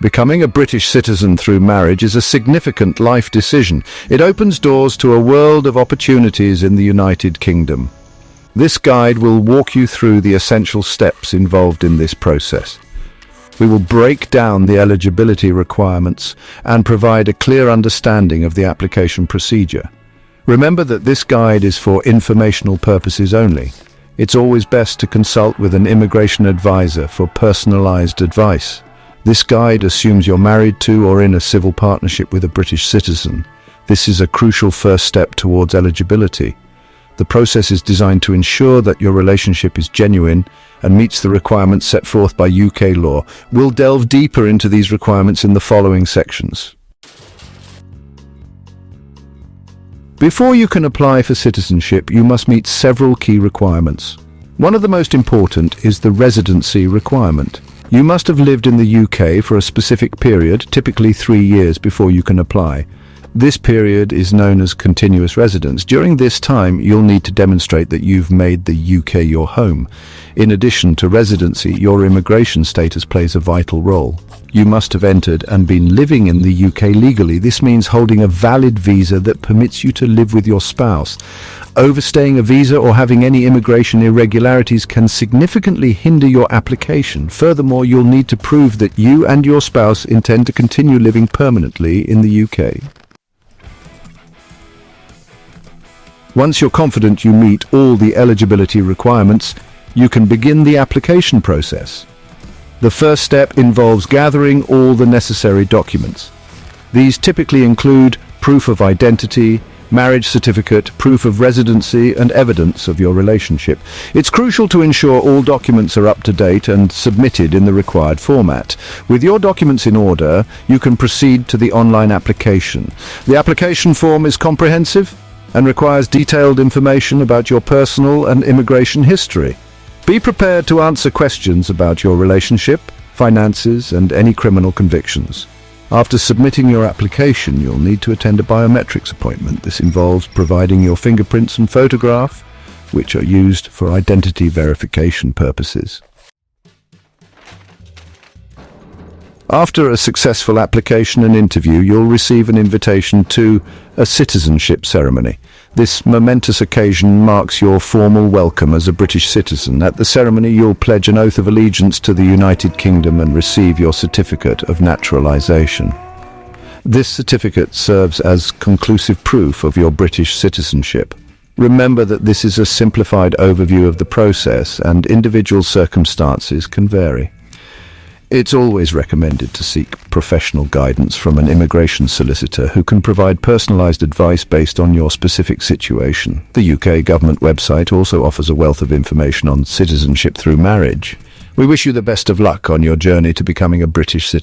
Becoming a British citizen through marriage is a significant life decision. It opens doors to a world of opportunities in the United Kingdom. This guide will walk you through the essential steps involved in this process. We will break down the eligibility requirements and provide a clear understanding of the application procedure. Remember that this guide is for informational purposes only. It's always best to consult with an immigration advisor for personalized advice. This guide assumes you're married to or in a civil partnership with a British citizen. This is a crucial first step towards eligibility. The process is designed to ensure that your relationship is genuine and meets the requirements set forth by UK law. We'll delve deeper into these requirements in the following sections. Before you can apply for citizenship, you must meet several key requirements. One of the most important is the residency requirement. You must have lived in the UK for a specific period, typically 3 years, before you can apply. This period is known as continuous residence. During this time, you'll need to demonstrate that you've made the UK your home. In addition to residency, your immigration status plays a vital role. You must have entered and been living in the UK legally. This means holding a valid visa that permits you to live with your spouse. Overstaying a visa or having any immigration irregularities can significantly hinder your application. Furthermore, you'll need to prove that you and your spouse intend to continue living permanently in the UK. Once you're confident you meet all the eligibility requirements, you can begin the application process. The first step involves gathering all the necessary documents. These typically include proof of identity, marriage certificate, proof of residency, and evidence of your relationship. It's crucial to ensure all documents are up to date and submitted in the required format. With your documents in order, you can proceed to the online application. The application form is comprehensive and requires detailed information about your personal and immigration history. Be prepared to answer questions about your relationship, finances, and any criminal convictions. After submitting your application, you'll need to attend a biometrics appointment. This involves providing your fingerprints and photograph, which are used for identity verification purposes. After a successful application and interview, you'll receive an invitation to a citizenship ceremony. This momentous occasion marks your formal welcome as a British citizen. At the ceremony, you'll pledge an oath of allegiance to the United Kingdom and receive your certificate of naturalization. This certificate serves as conclusive proof of your British citizenship. Remember that this is a simplified overview of the process, and individual circumstances can vary. It's always recommended to seek professional guidance from an immigration solicitor who can provide personalized advice based on your specific situation. The UK government website also offers a wealth of information on citizenship through marriage. We wish you the best of luck on your journey to becoming a British citizen.